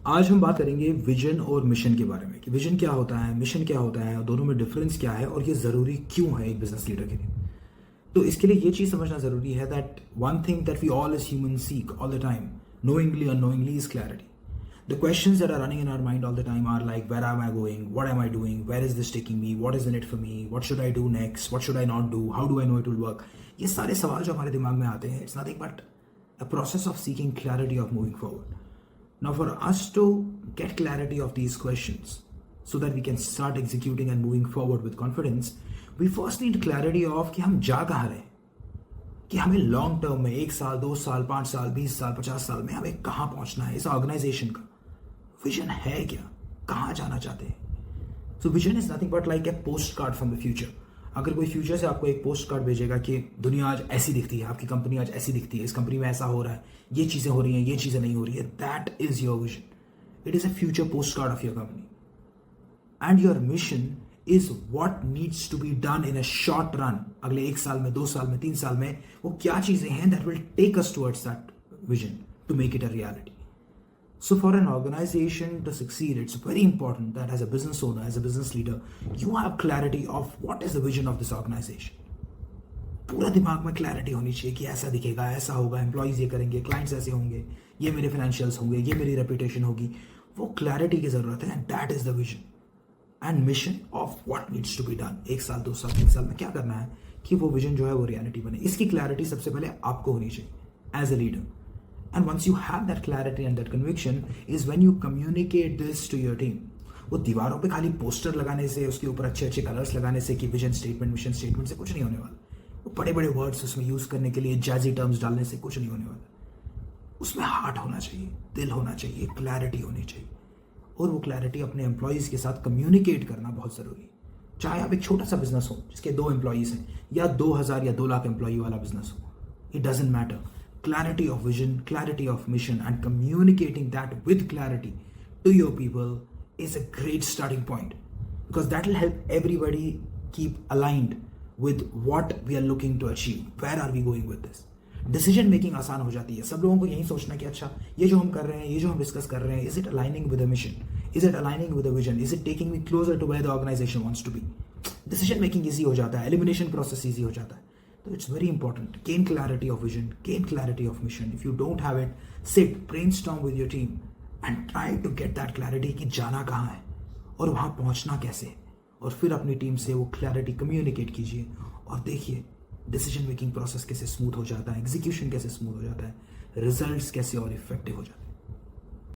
आज हम बात करेंगे विजन और मिशन के बारे में कि विजन क्या होता है, मिशन क्या होता है और दोनों में डिफरेंस क्या है और ये ज़रूरी क्यों है एक बिजनेस लीडर के लिए। तो इसके लिए ये चीज़ समझना ज़रूरी है that one thing that we all as human seek all the time, knowingly unknowingly, is clarity. The questions that are running in our mind all the time are like, where am I going? What am I doing? Where is this taking me? What is in it for me? What should I do next? What should I not do? How do I know it will work? ये सारे सवाल जो हमारे दिमाग में आते हैं, it's nothing but a process of seeking clarity of moving forward. Now, for us to get clarity of these questions so that we can start executing and moving forward with confidence, we first need clarity of कि हम जा कहाँ रहे हैं, कि हमें long term में 1 साल 2 साल 5 साल 20 साल 50 साल में हमें कहाँ पहुँचना है। इस ऑर्गेनाइजेशन का विजन है क्या, कहाँ जाना चाहते हैं। So vision is nothing but like a post card from the future. अगर कोई फ्यूचर से आपको एक पोस्ट कार्ड भेजेगा कि दुनिया आज ऐसी दिखती है, आपकी कंपनी आज ऐसी दिखती है, इस कंपनी में ऐसा हो रहा है, ये चीज़ें हो रही हैं, ये चीज़ें नहीं हो रही है, that is your vision. It is a future post card of your company and your mission is what needs to be done in a short run. अगले 1 साल में, 2 साल में, 3 साल में वो क्या चीजें हैं that will take us towards that vision to make it a reality. So for an organization to succeed, it's very important that as a business owner, as a business leader, you have clarity of what is the vision of this organization. पूरा दिमाग में clarity होनी चाहिए कि ऐसा दिखेगा, ऐसा होगा, एम्प्लॉयज ये करेंगे, क्लाइंट्स ऐसे होंगे, ये मेरे फाइनेंशियल्स होंगे, ये मेरी रेपुटेशन होगी। वो क्लैरिटी की जरूरत है and that is the vision and mission of what needs to be done. 1 साल 2 साल 3 साल में क्या करना है कि वो विजन जो है वो रियलिटी बने। इसकी क्लैरिटी सबसे पहले आपको होनी चाहिए as a leader. And once you have that clarity and that conviction is when you communicate this to your team. वो दीवारों पे खाली पोस्टर लगाने से, उसके ऊपर अच्छे अच्छे कलर्स लगाने से कि विजन स्टेटमेंट मिशन स्टेटमेंट से कुछ नहीं होने वाला। वो बड़े बड़े वर्ड्स उसमें यूज करने के लिए जैजी टर्म्स डालने से कुछ नहीं होने वाला। उसमें हार्ट होना चाहिए, दिल होना चाहिए, क्लैरिटी होनी चाहिए और वो क्लैरिटी अपने एम्प्लॉयज़ के साथ कम्युनिकेट करना बहुत ज़रूरी है। चाहे आप एक छोटा सा बिजनेस हो जिसके 2 एम्प्लॉयज़ हैं या 2000 या 2 लाख एम्प्लॉय वाला बिजनेस हो, it doesn't matter. Clarity of vision, clarity of mission and communicating that with clarity to your people is a great starting point because that will help everybody keep aligned with what we are looking to achieve, where are we going with this. Decision making आसान हो जाती है। सब लोगों को यही सोचना कि अच्छा ये जो हम कर रहे हैं, ये जो हम डिस्कस कर रहे हैं, is it aligning with a mission, is it aligning with a vision, is it taking me closer to where the organization wants to be. Decision making easy हो जाता है, एलिमिनेशन प्रोसेस ईजी हो जाता है। तो it's very important, gain clarity of vision, gain clarity of mission. If you don't have it, sit, brainstorm with your team and try to get that clarity कि जाना कहाँ है और वहाँ पहुँचना कैसे, और फिर अपनी टीम से वो क्लैरिटी कम्युनिकेट कीजिए और देखिए डिसीजन मेकिंग प्रोसेस कैसे स्मूथ हो जाता है, एग्जीक्यूशन कैसे स्मूथ हो जाता है, रिजल्ट्स कैसे और इफेक्टिव हो जाता है।